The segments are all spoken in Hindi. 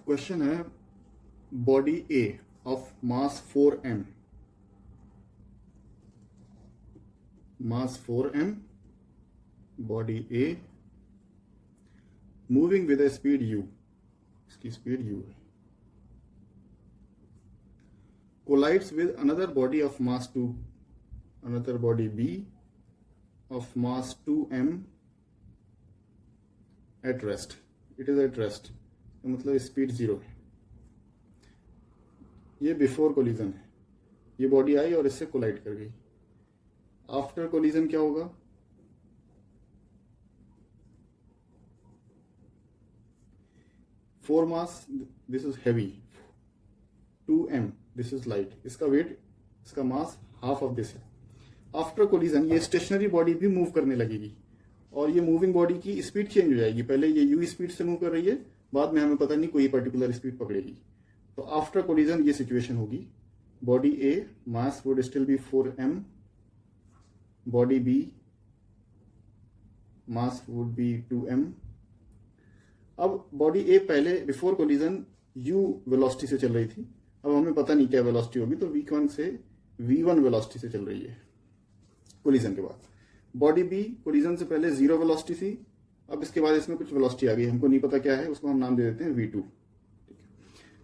क्वेश्चन है body A of mass 4m, body a moving with a speed u, इसकी स्पीड u है, collides with another body of mass 2, another body b of mass 2m at rest. It is at rest, मतलब स्पीड 0 है। ये बिफोर कोलिजन है, ये बॉडी आई और इससे कोलाइड कर गई। आफ्टर कोलिजन क्या होगा? Four mass, this is heavy, 2m, this is light, इसका वेट, इसका मास हाफ ऑफ दिस है। आफ्टर कोलिजन ये स्टेशनरी बॉडी भी मूव करने लगेगी और ये मूविंग बॉडी की स्पीड चेंज हो जाएगी। पहले ये u स्पीड से मूव कर रही है, बाद में हमें पता नहीं कोई पर्टिकुलर स्पीड पकड़ेगी। तो आफ्टर कोलिजन ये सिचुएशन होगी, body A mass would still be 4m, body B mass would be 2m। अब बॉडी ए पहले बिफोर कोलिजन u वेलोसिटी से चल रही थी, अब हमें पता नहीं क्या वेलोसिटी होगी, तो v1 से v1 वेलोसिटी से चल रही है कोलिजन के बाद। बॉडी बी कोलिजन से पहले 0 वेलोसिटी थी, अब इसके बाद इसमें कुछ वेलोसिटी आ गई, हमको नहीं पता क्या है, उसको हम नाम दे देते हैं v2।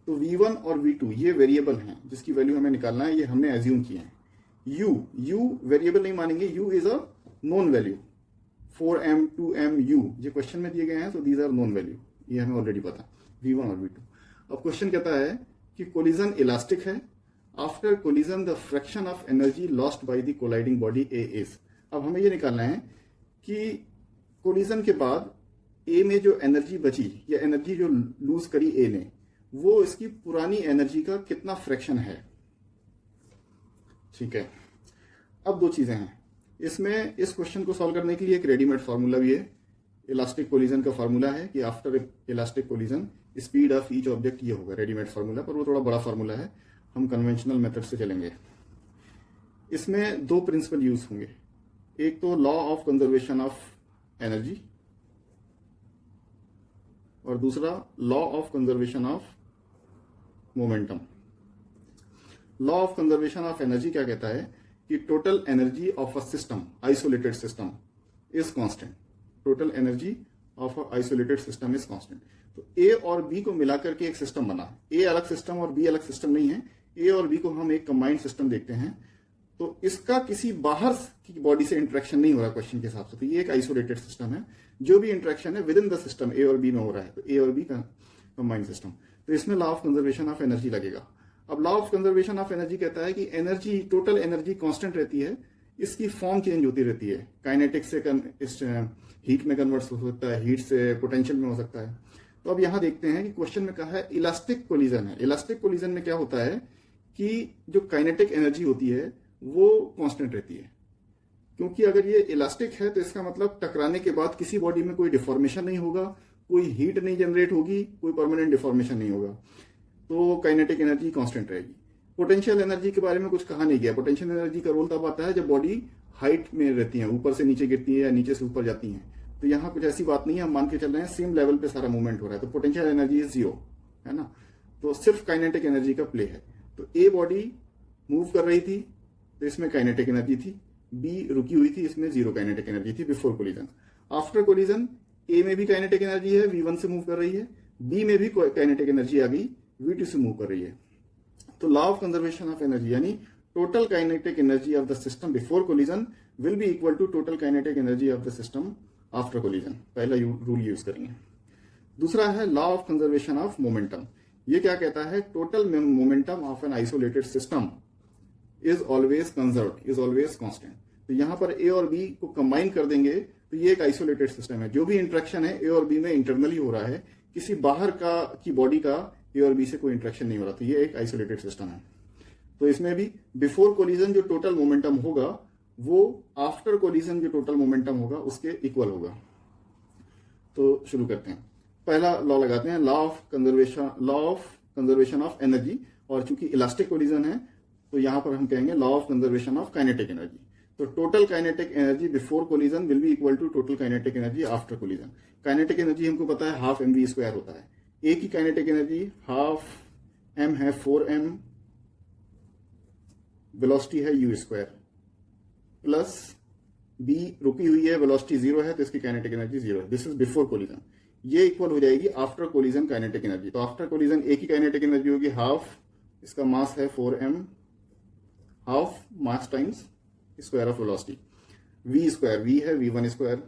तो v1 और v2 ये वेरिएबल हैं जिसकी वैल्यू हमें निकालना है, ये हमने एज्यूम किए हैं। u वेरिएबल नहीं मानेंगे, u is a known value, 4m 2m u ये क्वेश्चन में दिए गए हैं, तो दीज आर नोन वैल्यू, ये हमें ऑलरेडी पता, v1 और v2। अब क्वेश्चन कहता है कि कोलिजन इलास्टिक है, after collision the fraction of energy lost by the colliding body A is. अब हमें ये निकालना है कि कोलिजन के बाद ए में जो एनर्जी बची या एनर्जी जो लूज करी ए ने, वो इसकी पुरानी एनर्जी का कितना फ्रैक्शन है। ठीक है, अब दो चीजें हैं इसमें। इस क्वेश्चन को सॉल्व करने के लिए एक रेडीमेड फार्मूला भी है, इलास्टिक कोलिजन का फार्मूला है कि after elastic collision speed of each object, ये होगा रेडीमेड फार्मूला, पर वो थोड़ा बड़ा फार्मूला है, हम कन्वेंशनल मेथड से चलेंगे। इसमें दो प्रिंसिपल यूज होंगे, एक तो law of conservation of energy और दूसरा law of conservation of momentum. Law of conservation of energy क्या कहता है कि total energy of a system, isolated system is constant, total energy of a isolated system is constant. तो ए और बी को मिलाकर के एक सिस्टम बना, ए अलग सिस्टम और बी अलग सिस्टम नहीं है, ए और बी को हम एक कंबाइंड सिस्टम देखते हैं। तो इसका किसी बाहर की बॉडी से इंटरेक्शन नहीं हो रहा क्वेश्चन के हिसाब से, तो ये एक आइसोलेटेड सिस्टम है। जो भी इंटरेक्शन है विद इन द सिस्टम ए और बी में हो रहा है, तो ए और बी का कंबाइंड सिस्टम। तो इसमें law of conservation of energy लगेगा। अब law of conservation of energy कहता है कि एनर्जी, टोटल एनर्जी कांस्टेंट रहती है, इसकी फॉर्म चेंज होती रहती है, काइनेटिक से हीट में कन्वर्ट हो सकता है, हीट से पोटेंशियल में हो सकता है। तो अब यहां देखते हैं कि क्वेश्चन में कहा है इलास्टिक कोलिजन है। इलास्टिक कोलिजन में क्या होता है कि जो काइनेटिक एनर्जी होती है वो कांस्टेंट रहती है, क्योंकि अगर ये इलास्टिक है तो इसका मतलब टकराने के बाद किसी बॉडी में कोई डिफॉर्मेशन नहीं होगा, कोई हीट नहीं जनरेट होगी, कोई परमानेंट डिफॉर्मेशन नहीं होगा, तो काइनेटिक एनर्जी कांस्टेंट रहेगी। पोटेंशियल एनर्जी के बारे में कुछ कहा नहीं गया। पोटेंशियल एनर्जी का रोल तब आता है जब बॉडी हाइट में रहती है, ऊपर से नीचे गिरती है या नीचे से ऊपर जाती है। तो यहाँ कुछ ऐसी बात नहीं है, हम मान के चल रहे हैं सेम लेवल पे सारा मूवमेंट हो रहा है, तो पोटेंशियल एनर्जी इज 0 है ना, तो सिर्फ काइनेटिक एनर्जी का प्ले है। तो ए बॉडी मूव कर रही थी तो इसमें काइनेटिक एनर्जी थी, बी रुकी हुई थी, इसमें 0 काइनेटिक एनर्जी थी बिफोर कोलिजन। आफ्टर कोलिजन ए में भी काइनेटिक एनर्जी है, v1 से मूव कर रही है, बी में भी काइनेटिक एनर्जी आ गई, v2 से मूव कर रही है। तो law of conservation of energy यानी total kinetic energy of the system before collision will be equal to total kinetic energy of the system after collision. पहला रूल यूज करेंगे। दूसरा है law of conservation of momentum. ये क्या कहता है, total momentum of an isolated system is always conserved, is always constant. तो यहां पर ए और बी को कंबाइन कर देंगे तो ये एक आइसोलेटेड सिस्टम है। जो भी इंटरेक्शन है ए और बी में इंटरनली हो रहा है, किसी बाहर की बॉडी का ए और बी से कोई इंटरेक्शन नहीं हो रहा, तो ये एक आइसोलेटेड सिस्टम है। तो इसमें भी बिफोर कोलिजन जो टोटल मोमेंटम होगा वो आफ्टर कोलिजन जो टोटल मोमेंटम होगा उसके इक्वल होगा। तो शुरू करते हैं, पहला लॉ लगाते हैं, law of conservation of energy. और चूंकि इलास्टिक कोलिजन है तो यहां पर हम कहेंगे law of conservation of kinetic energy. तो total kinetic energy before collision will be equal to total kinetic energy after collision. Kinetic energy हमको पता है 12 mv² होता है, ए की काइनेटिक एनर्जी हाफ एम है 4m, वेलोसिटी है u स्क्वायर, प्लस बी रुकी हुई है, वेलोसिटी 0 है, तो इसकी काइनेटिक एनर्जी 0 है. This is before collision. ये इक्वल हो जाएगी आफ्टर कोलिजन काइनेटिक एनर्जी. तो आफ्टर कोलिजन ए की काइनेटिक एनर्जी होगी हाफ, इसका मास है 4m, half mass times square of velocity, v square, v है v1 स्क्वायर.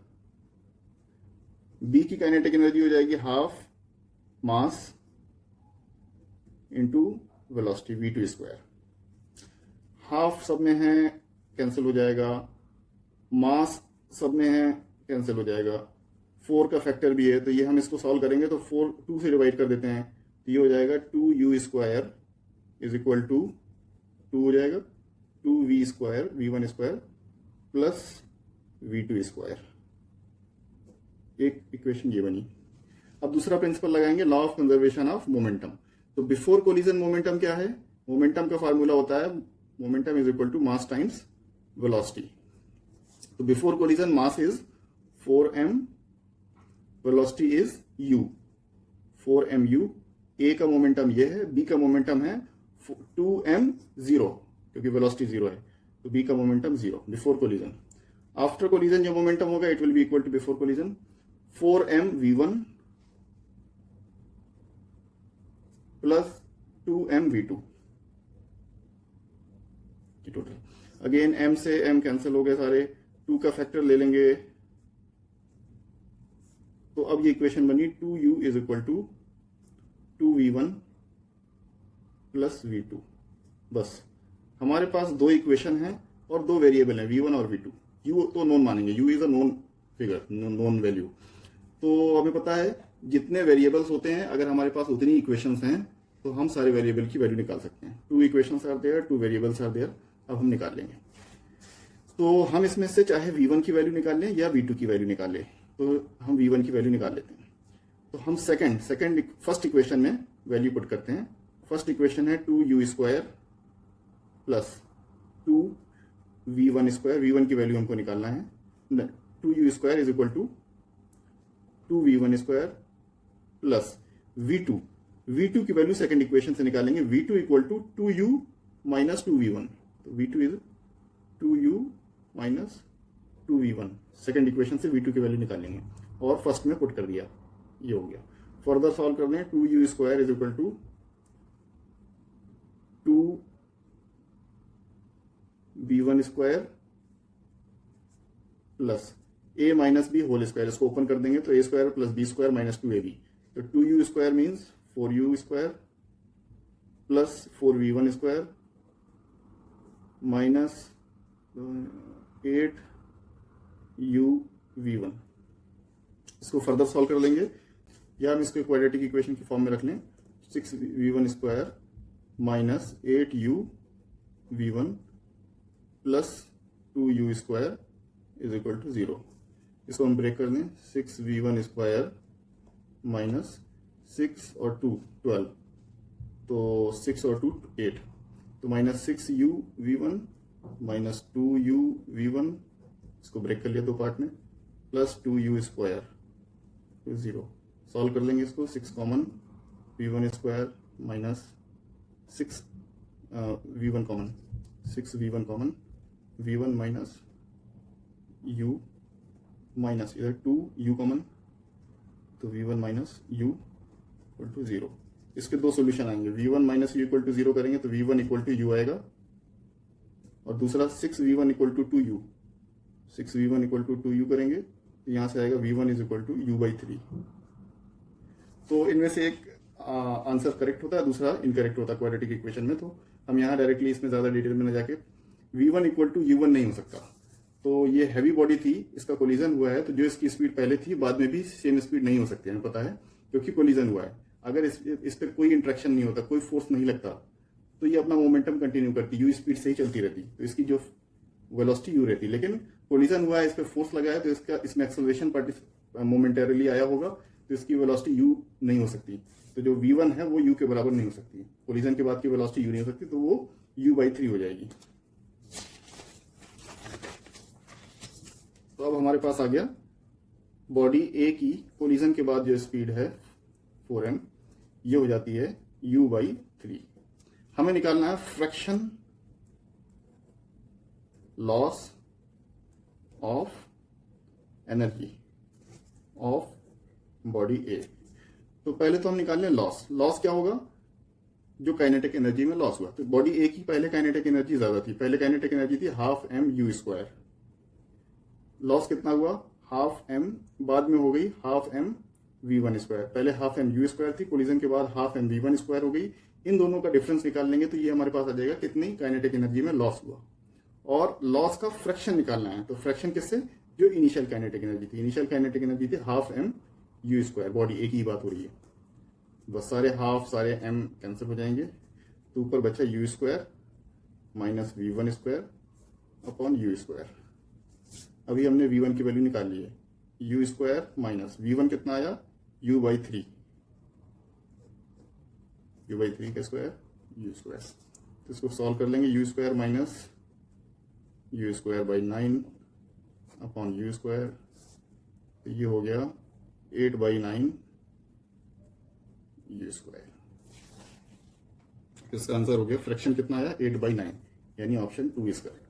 बी की काइनेटिक एनर्जी हो जाएगी half mass into velocity v2 square. Half सब में है कैंसिल हो जाएगा, मास सब में है कैंसिल हो जाएगा, 4 का फैक्टर भी है, तो ये हम इसको सॉल्व करेंगे तो 4 2 से डिवाइड कर देते हैं, तो ये हो जाएगा 2u square is equal to 2 हो जाएगा 2v square v1 square plus v2 square. एक इक्वेशन ये बनी. अब दूसरा प्रिंसिपल लगाएंगे, law of conservation of momentum. तो बिफोर कोलिजन मोमेंटम क्या है? मोमेंटम का फॉर्मूला होता है momentum is equal to mass times velocity. तो before collision mass is 4m, velocity is u, 4mu. A का मोमेंटम ये है, बी का मोमेंटम है 2m0 क्योंकि वेलोसिटी 0 है, तो बी का momentum 0 before collision. After collision जो मोमेंटम होगा it will be equal to before collision 4mv1 plus 2mv2 total. Again m से m कैंसिल हो गए सारे, 2 का फैक्टर ले लेंगे, तो अब ये इक्वेशन बनी 2u is equal to 2v1 plus v2. बस हमारे पास दो इक्वेशन है और दो वेरिएबल है v1 और v2. u तो नोन मानेंगे, u is a known figure, known value. तो हमें पता है जितने वेरिएबल्स होते हैं अगर हमारे पास उतनी इक्वेशंस हैं तो हम सारे वेरिएबल की वैल्यू निकाल सकते हैं. 2 equations are there, 2 variables are there. अब हम निकाल लेंगे. तो हम इसमें से चाहे v1 की वैल्यू निकाल लें या v2 की वैल्यू निकाल लें, तो हम v1 की वैल्यू निकाल लेते हैं. तो हम फर्स्ट इक्वेशन में वैल्यू पुट करते हैं. फर्स्ट इक्वेशन है 2u square plus 2v1 square, v1 की वैल्यू हमको निकालना है. 2u square is equal to 2v1 square plus v2 की वैल्यू सेकंड इक्वेशन से निकालेंगे. v2 equal to 2u minus 2v1, तो v2 is 2u minus 2v1. Second equation से v2 की वैल्यू निकालेंगे और फर्स्ट में पुट कर दिया, ये हो गया. फर्दर सॉल्व कर लें, 2u square is equal to 2v1 square plus a minus B whole square. इसको ओपन कर देंगे तो a स्क्वायर प्लस बी स्क्वायर माइनस 2ab. तो 2u square means 4u square plus 4v1 square minus 8uv1. इसको फर्दर सॉल्व कर लेंगे या हम इसको क्वाड्रेटिक इक्वेशन की फॉर्म में रख लें. 6v1 square minus 8uv1 plus 2u square is equal to 0. इसको हम ब्रेक कर दें. 6v1 स्क्वायर माइनस 6 और 2 12, तो 6 और 2 8, तो माइनस 6uv1 माइनस 2uv1, इसको ब्रेक कर लिया दो पार्ट में, प्लस 2u स्क्वायर 0. सॉल्व कर लेंगे इसको. 6 common, v1 square minus 6 v1 common, 6v1 common, v1 minus u minus इधर 2u कॉमन, तो v1 minus u equal to 0. इसके दो सोल्यूशन आएंगे. v1 minus u equal to 0 करेंगे तो v1 इक्वल टू u आएगा, और दूसरा 6v1 equal to 2u, 6v1 equal to 2u करेंगे तो यहां से आएगा v1 is equal to u/3. तो इनमें से एक आंसर करेक्ट होता है, दूसरा इनकरेक्ट होता है क्वाड्रेटिक इक्वेशन में. तो हम यहाँ डायरेक्टली इसमें ज्यादा डिटेल में न जाके, v1 इक्वल टू u1 नहीं हो सकता. तो ये हैवी बॉडी थी, इसका कोलिजन हुआ है, तो जो इसकी स्पीड पहले थी बाद में भी सेम स्पीड नहीं हो सकती, हमें पता है, क्योंकि कोलिजन हुआ है. अगर इस पर कोई इंट्रैक्शन नहीं होता, कोई फोर्स नहीं लगता, तो ये अपना मोमेंटम कंटिन्यू करती, यू स्पीड से ही चलती रहती, तो इसकी जो वेलोसिटी यू रहती. लेकिन कोलिजन हुआ है, इस पर फोर्स लगा है, तो इसका इसमें एक्सेलरेशन मोमेंटरली आया होगा, तो इसकी वेलोसिटी यू नहीं हो सकती. तो जो v1 है वो u के बराबर नहीं हो सकती. कोलिजन के बाद की वेलोसिटी u नहीं हो सकती, तो वो u/3 हो जाएगी. तो अब हमारे पास आ गया बॉडी A की कोलिजन के बाद जो स्पीड है 4m, ये हो जाती है U/3। हमें निकालना है fraction loss of energy of body A. तो पहले तो हम निकाल लें लॉस। लॉस क्या होगा? जो काइनेटिक एनर्जी में लॉस हुआ। तो बॉडी ए की पहले काइनेटिक एनर्जी ज्यादा थी, पहले काइनेटिक एनर्जी थी ½ mU²। लॉस कितना हुआ? ½ m, बाद में हो गई ½ mV1²। पहले ½ mU² थी, कोलिजन के बाद ½ mV1² हो गई। इन दोनों का डिफरेंस निकाल लेंगे तो ये हमारे पास आ जाएगा कितनी काइनेटिक एनर्जी में लॉस हुआ। और लॉस का फ्रैक्शन निकालना है। तो फ्रैक्शन किससे? जो इनिशियल काइनेटिक एनर्जी थी। इनिशियल काइनेटिक एनर्जी थी ½ mU²। बॉडी ए की बात हो रही है। बस सारे हाफ सारे m कैंसिल हो जाएंगे, तो ऊपर बचा U² minus V1² upon U²। अभी हमने V1 की वैल्यू निकाल ली है। U² माइनस V1 कितना आया? U/3। U/3 का स्क्वायर U²। तो इसको सॉल्व कर लेंगे। U² minus U²/9 upon U²। तो ये हो गया 8/9 U²। इसका आंसर हो गया फ्रैक्शन कितना आया? 8/9, यानी ऑप्शन 2 इज करेक्ट।